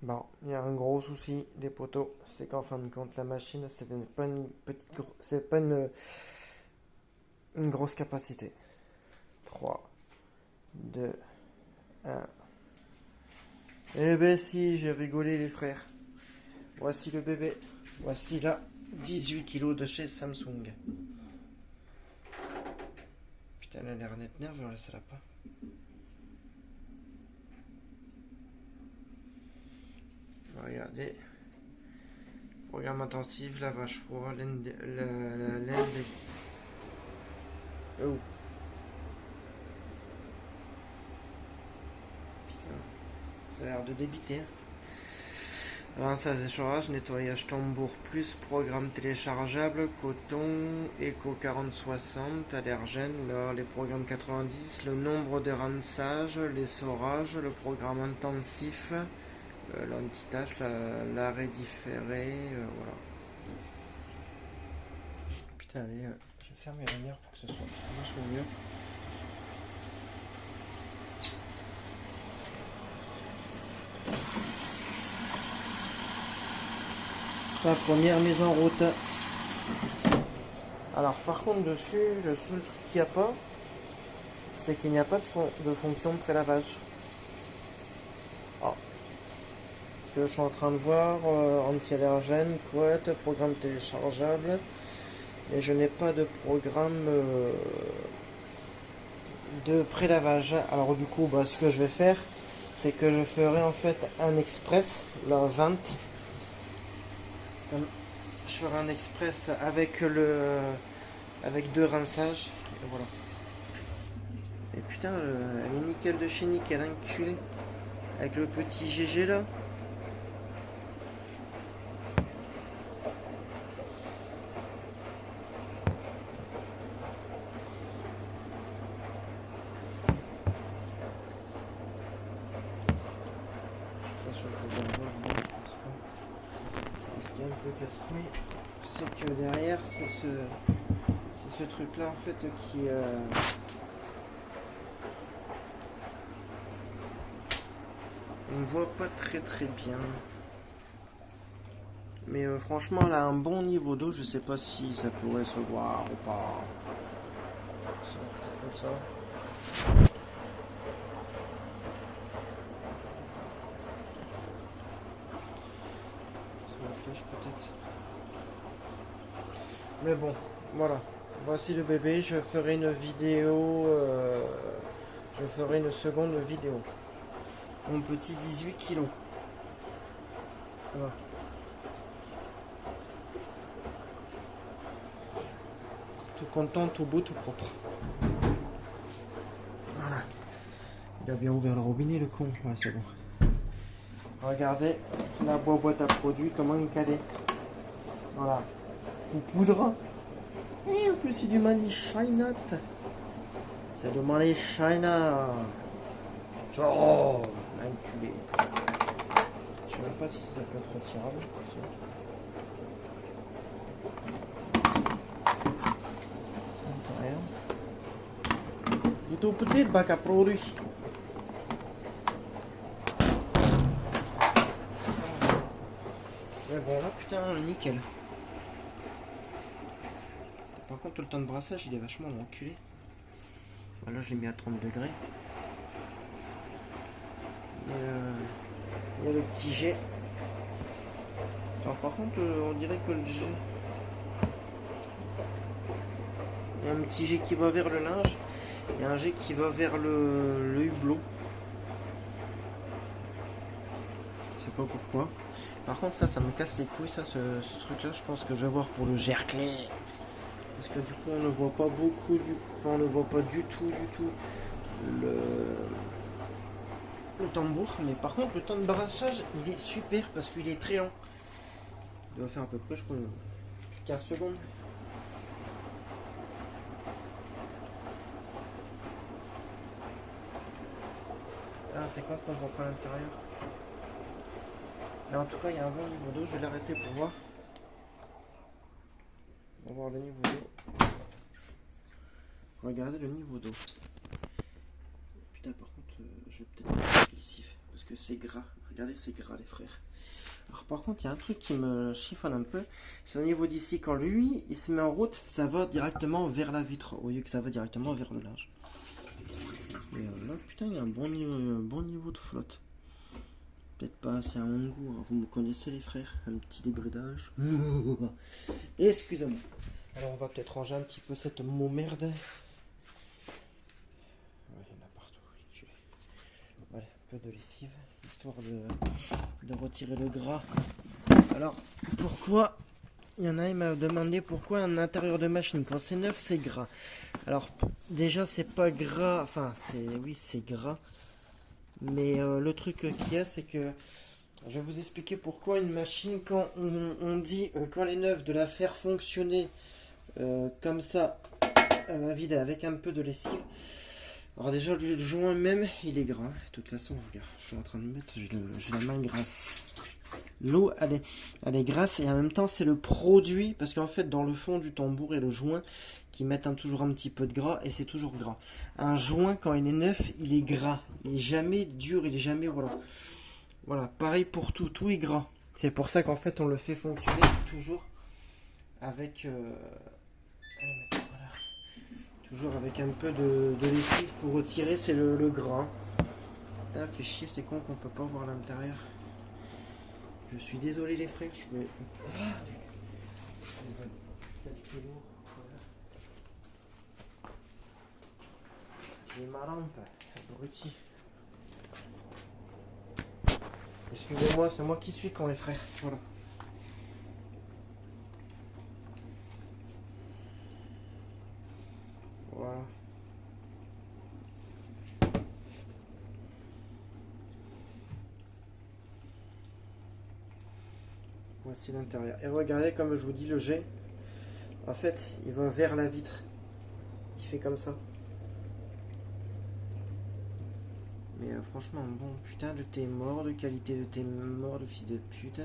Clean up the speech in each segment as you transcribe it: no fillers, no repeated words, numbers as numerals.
Bon, il y a un gros souci des poteaux, c'est qu'en fin de compte, la machine, c'est pas une c'est pas une grosse capacité. 3, 2, 1. Eh ben si, j'ai rigolé les frères. Voici le bébé. Voici la 18 kilos de chez Samsung. Putain, elle a l'air net nerveuse, celle-là pas. Regardez. Programme intensif, lavage froid, la laine. Oh. Putain, ça a l'air de débiter. Rinçage, échorage, nettoyage tambour plus, programme téléchargeable, coton, éco 4060, allergène, là, les programmes 90, le nombre de rinçages, l'essorage, le programme intensif, l'anti-tache, l'arrêt différé, voilà. Putain, allez, je vais faire mes lumières pour que ce soit vachement mieux. Sa première mise en route. Alors par contre dessus, le seul truc qu'il n'y a pas, c'est qu'il n'y a pas de fonction de prélavage. Ah. Parce que je suis en train de voir anti-allergène, couette, programme téléchargeable, mais je n'ai pas de programme de prélavage. Alors du coup, ce que je vais faire, c'est que je ferai en fait un express, la 20. Je ferai un express avec avec 2 rinçages. Et voilà. Et putain, elle est nickel de chez nickel, enculé. Avec le petit GG là. Je suis pas sûr que je vais le voir, non, je pense pas. Ce qui est un peu casse-couille, c'est que derrière, c'est ce truc là en fait qui on ne voit pas très très bien. Mais franchement, elle a un bon niveau d'eau. Je sais pas si ça pourrait se voir ou pas. C'est peut-être comme ça. C'est la flèche peut-être. Mais bon, voilà. Voici le bébé. Je ferai une vidéo. Je ferai une seconde vidéo. Mon petit 18 kilos. Voilà. Tout content, tout beau, tout propre. Voilà. Il a bien ouvert le robinet, le con. Ouais, c'est bon. Regardez la boîte à produits, comment il calait. Voilà. Pour poudre. Et en plus, c'est du Mali China. C'est du Mali China. Oh, l'enculé. Je sais même pas si ça peut être retirable. Itu petit bac à produits. Mais bon là putain nickel. Par contre le temps de brassage il est vachement enculé. Voilà, je l'ai mis à 30 degrés. Il y a le petit jet. Alors par contre on dirait que le jet. Il y a un petit jet qui va vers le linge. Il y a un jet qui va vers le hublot. Je sais pas pourquoi. Par contre ça me casse les couilles ça, ce truc là. Je pense que je vais voir pour le gerclé. Parce que du coup on ne voit pas beaucoup on ne voit pas du tout le tambour. Mais par contre le temps de brassage il est super parce qu'il est très lent. Il doit faire à peu près je crois 15 secondes. Ah, c'est con qu'on voit pas l'intérieur. Mais en tout cas il y a un bon niveau d'eau. Je vais l'arrêter pour voir. On va voir le niveau d'eau. Regardez le niveau d'eau. Putain, par contre, je vais peut-être mettre lessive. parce que c'est gras. Regardez, c'est gras les frères. Alors par contre, il y a un truc qui me chiffonne un peu, c'est au niveau d'ici. Quand lui, il se met en route, ça va directement vers la vitre, au lieu que ça va directement vers le linge. Et là, putain, il y a un bon niveau de flotte. Peut-être pas assez à mon goût, hein. Vous me connaissez les frères, un petit débridage. Excusez-moi. Alors on va peut-être ranger un petit peu cette merde. Ouais, il y en a partout. Voilà, un peu de lessive, histoire de retirer le gras. Alors, pourquoi, il y en a, il m'a demandé pourquoi un intérieur de machine, quand c'est neuf, c'est gras. Alors, déjà, c'est pas gras, enfin, oui, c'est gras. Mais le truc qu'il y a, c'est que, je vais vous expliquer pourquoi une machine, quand on dit, quand elle est neuve, de la faire fonctionner comme ça, à la vide, avec un peu de lessive. Alors déjà, le joint même, il est gras. De toute façon, regarde, je suis en train de mettre, j'ai la main grasse. L'eau, elle est grasse et en même temps, c'est le produit, parce qu'en fait, dans le fond du tambour et le joint, qui mettent toujours un petit peu de gras, et c'est toujours gras. Un joint, quand il est neuf, il est gras. Il est jamais dur, il est jamais, voilà. Voilà, pareil pour tout, tout est gras. C'est pour ça qu'en fait, on le fait fonctionner toujours avec... voilà. Toujours avec un peu de lessive pour retirer, c'est le gras. Putain, fait chier, c'est con qu'on peut pas voir l'intérieur. Je suis désolé les frères, je vais... J'ai ma lampe, abruti. Excusez-moi, c'est moi qui suis con les frères. Voilà. Voilà. Voici l'intérieur. Et regardez comme je vous dis le jet. En fait, il va vers la vitre. Il fait comme ça. Mais franchement, bon, putain de thé mort, de qualité de thé mort, de fils de pute.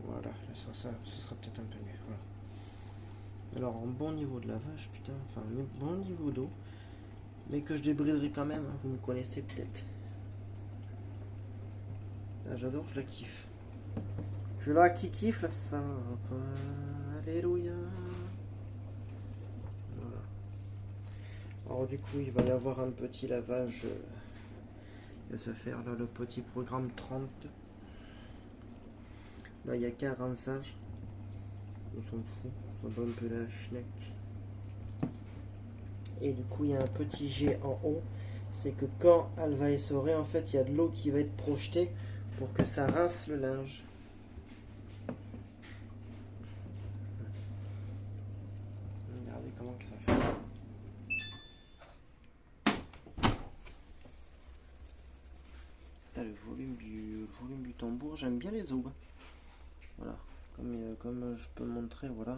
Voilà, ça sera peut-être un peu mieux. Voilà. Alors, un bon niveau de lavage, putain, enfin, un bon niveau d'eau. Mais que je débriderai quand même, hein, vous me connaissez peut-être. Là, j'adore, je la kiffe. Je la kiffe, là, ça va pas. Alléluia. Voilà. Alors, du coup, il va y avoir un petit lavage. Il va se faire là le petit programme 30. Là, il y a qu'un rinçage. On s'en fout. On va un peu la schneck. Et du coup, il y a un petit jet en haut. C'est que quand elle va essorer, en fait, il y a de l'eau qui va être projetée pour que ça rince le linge. Regardez comment que ça fait. Putain, le volume du tambour, j'aime bien les os. Voilà, comme je peux montrer, voilà.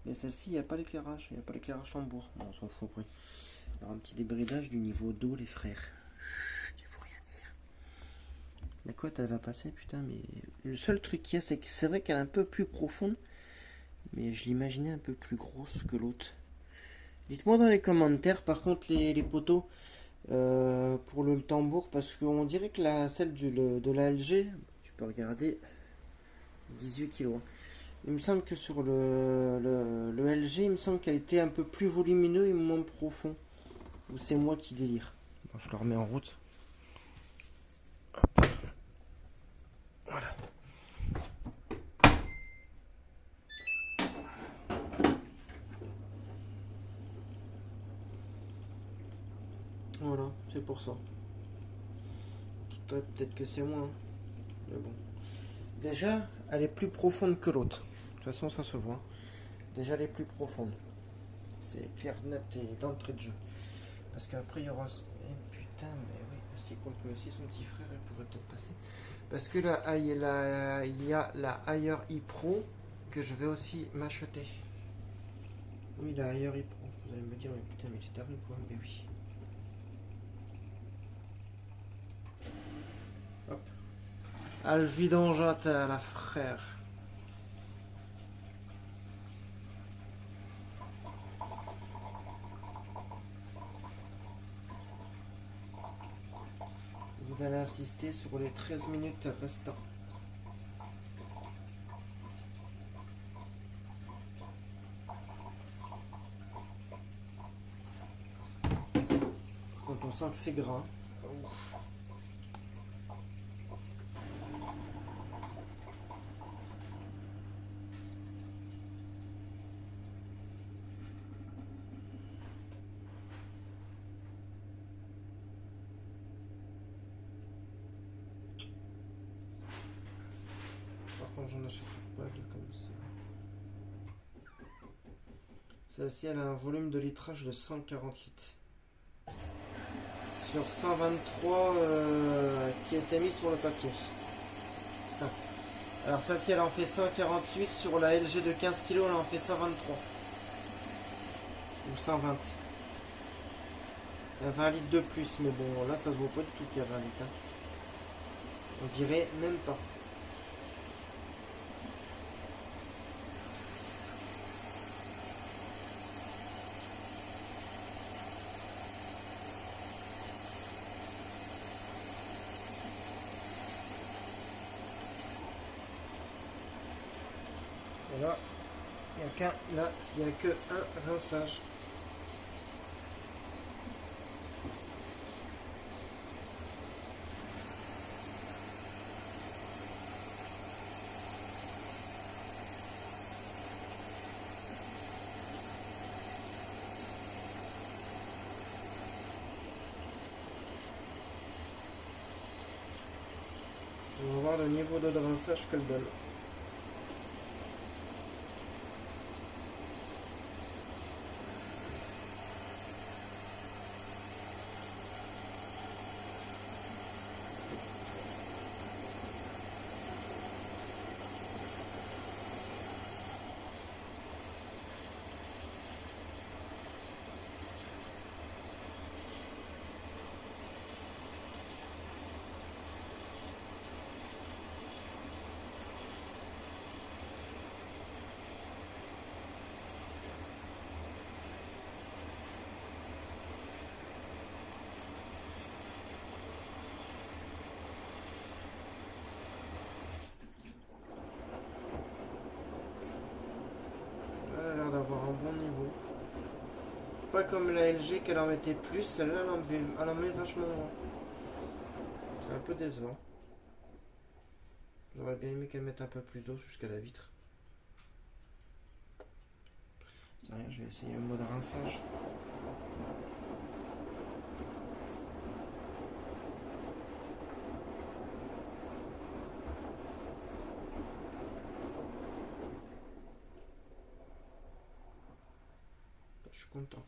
Mais celle-ci, il n'y a pas l'éclairage, il n'y a pas l'éclairage tambour. Bon, on s'en fout après. Il y aura un petit débridage du niveau d'eau, les frères. Chut, il faut rien dire. La couette, elle va passer, putain, mais le seul truc qu'il y a, c'est que c'est vrai qu'elle est un peu plus profonde, mais je l'imaginais un peu plus grosse que l'autre. Dites-moi dans les commentaires, par contre, les poteaux pour le tambour, parce qu'on dirait que celle de la LG, tu peux regarder, 18 kg. Il me semble que sur le LG, il me semble qu'elle était un peu plus volumineux et moins profond. Ou c'est moi qui délire. Bon, je le remets en route. Hop. Voilà. Voilà, c'est pour ça. Peut-être que c'est moi. Hein. Mais bon. Déjà, elle est plus profonde que l'autre. De toute façon, ça se voit. Déjà, elle est plus profonde. C'est clair, net et d'entrée de jeu. Parce qu'après, il y aura... Eh, putain, mais oui, c'est quoi que si son petit frère, il pourrait peut-être passer. Parce que là, il y a la Haier e-Pro que je vais aussi m'acheter. Oui, la Haier e-Pro. Vous allez me dire, mais putain, mais tu taré quoi. Mais oui. Hop. Al vidangeate à la frère. fallait insister sur les 13 minutes restantes. Donc on sent que c'est gras. Par contre, j'en achèterai pas de comme ça. Celle-ci, elle a un volume de litrage de 140 litres. Sur 123 qui était mis sur le papier. Ah. Alors celle-ci, elle en fait 148. Sur la LG de 15 kg, elle en fait 123. Ou 120. Il y a 20 litres de plus, mais bon, là, ça se voit pas du tout qu'il y a 20 litres. Hein. On dirait même pas. Et là, il n'y a qu'un, là, il n'y a que un rinçage. On va voir le niveau de rinçage qu'elle donne. Elle a l'air d'avoir un bon niveau. Pas comme la LG qu'elle en mettait plus, celle-là elle en met vachement moins. C'est un peu décevant. J'aurais bien aimé qu'elle mette un peu plus d'eau jusqu'à la vitre. C'est rien, je vais essayer le mode rinçage. Je suis content.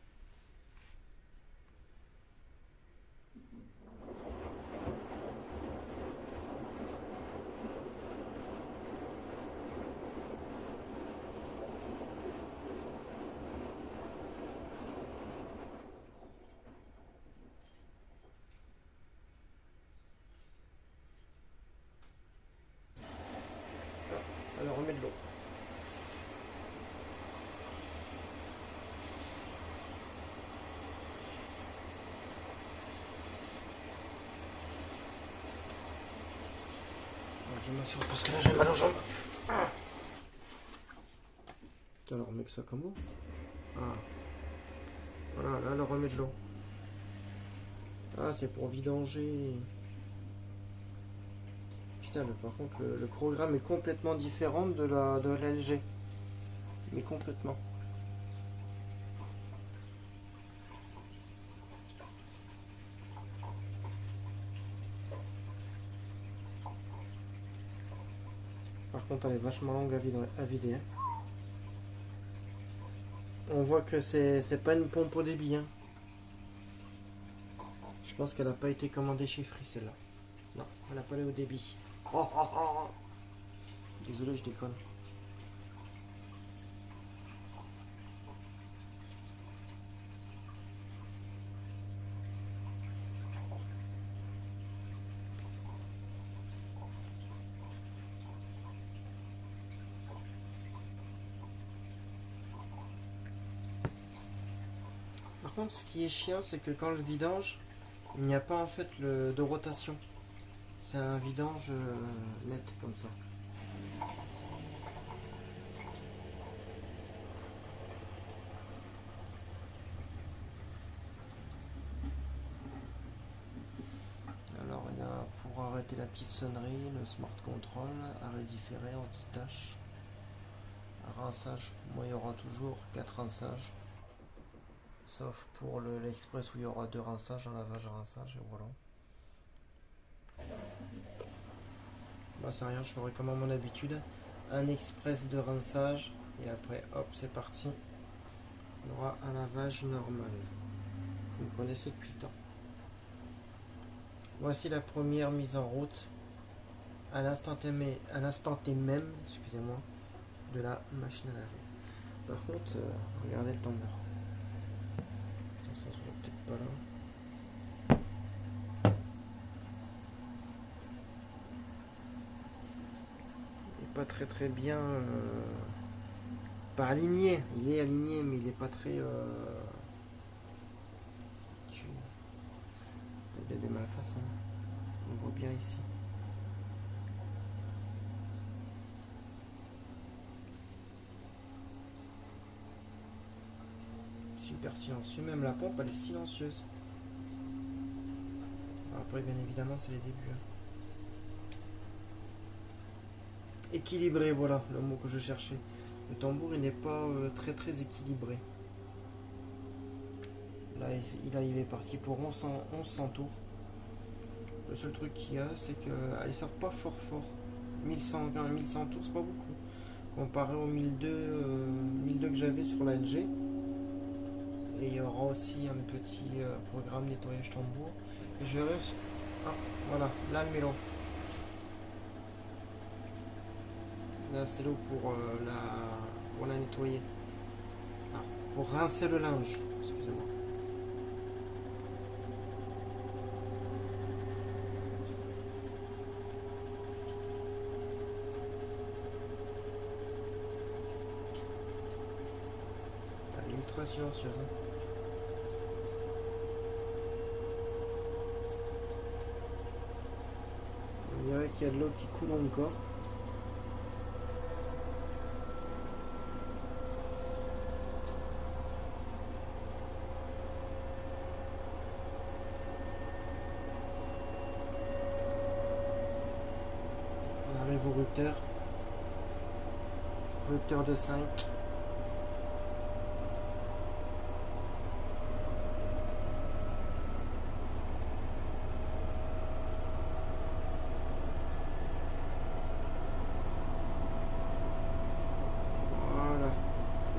Alors on met de l'eau. Je m'assure parce que là j'ai mal aux jambes. Alors on met que ça comme eau. Ah. Voilà, là elle remet de l'eau. Ah, c'est pour vidanger. Putain, mais par contre le programme est complètement différent de la LG. Mais complètement. Par contre elle est vachement longue à vider. Hein. On voit que c'est pas une pompe au débit. Hein. Je pense qu'elle n'a pas été commandée chez Free celle-là. Non, elle n'a pas allé au débit. Oh, oh, oh. Désolé, je déconne. Par contre, ce qui est chiant, c'est que quand le vidange, il n'y a pas en fait de rotation. C'est un vidange net comme ça. Alors il y a pour arrêter la petite sonnerie, le smart control, arrêt différé, anti-tache, rinçage. Moi il y aura toujours 4 rinçages. Sauf pour l'express où il y aura 2 rinçages, un lavage, un rinçage et voilà. Bah c'est rien, je ferai comme à mon habitude. Un express de rinçage et après hop c'est parti. Il y aura un lavage normal. Vous me connaissez depuis le temps. Voici la première mise en route à l'instant T même, excusez-moi, de la machine à laver. Par contre, regardez le tombeur. Ça se voit peut-être pas là. Il n'est pas très bien, pas aligné. Il est aligné, mais il n'est pas très. Il est de ma façon. On voit bien ici. Super silencieux, même la pompe elle est silencieuse. Après bien évidemment c'est les débuts. Équilibré, voilà le mot que je cherchais. Le tambour il n'est pas très équilibré. Là il est parti pour 1100 tours. Le seul truc qu'il y a c'est qu'elle sort pas fort. 1100 tours c'est pas beaucoup. Comparé aux 1002 que j'avais sur la LG. Et il y aura aussi un petit programme nettoyage tambour. Et je verrai. Ah, voilà, là le mélo. Là c'est l'eau pour la nettoyer. Ah, pour rincer le linge. Excusez-moi. Elle est ultra silencieuse. Hein. On dirait qu'il y a de l'eau qui coule encore. On arrive au rupteur. Rupteur de 5.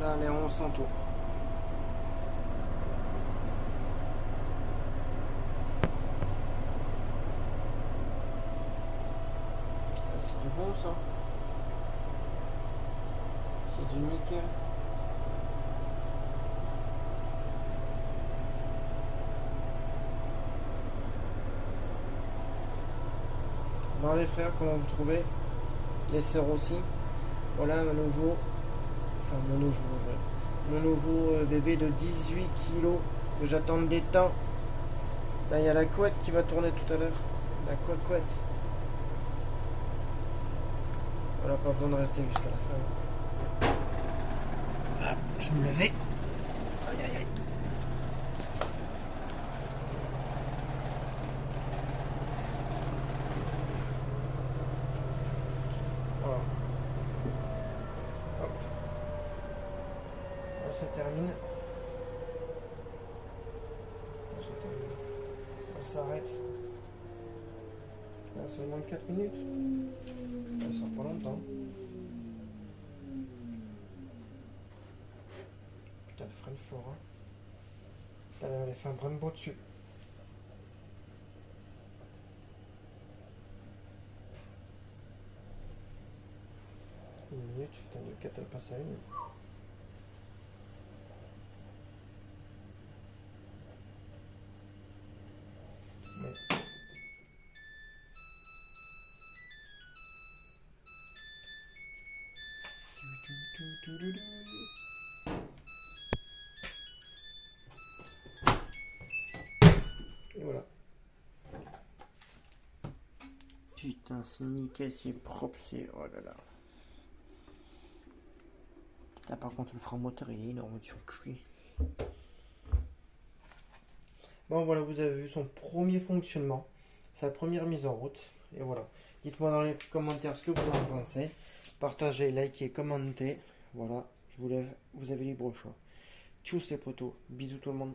Là, elle est en 1100 tours. Putain, c'est du bon ça. C'est du nickel. Bon les frères, comment vous trouvez? Les sœurs aussi. Voilà mon nouveau. Enfin mon nouveau bébé de 18 kilos que j'attends des temps. Là il y a la couette qui va tourner tout à l'heure. La couette. Voilà, pas besoin de rester jusqu'à la fin. Ah, je vais me lever. Aïe aïe aïe. Voilà. Hop. Ça termine. Elle s'arrête. Ça seulement 4 minutes. Ça sort pas longtemps. Putain, elle freine fort. Hein. Putain, elle fait un Brembo dessus. Une minute, putain, de 4 elle passe à 1. Mais... Et voilà. Putain, c'est nickel, c'est propre, c'est... Oh là là. Là, par contre, le frein moteur, il est énorme sur cuit. Bon, voilà, vous avez vu son premier fonctionnement, sa première mise en route. Et voilà. Dites-moi dans les commentaires ce que vous en pensez. Partagez, likez, commentez. Voilà, je vous lève, vous avez libre choix. Tchuss les potos, bisous tout le monde.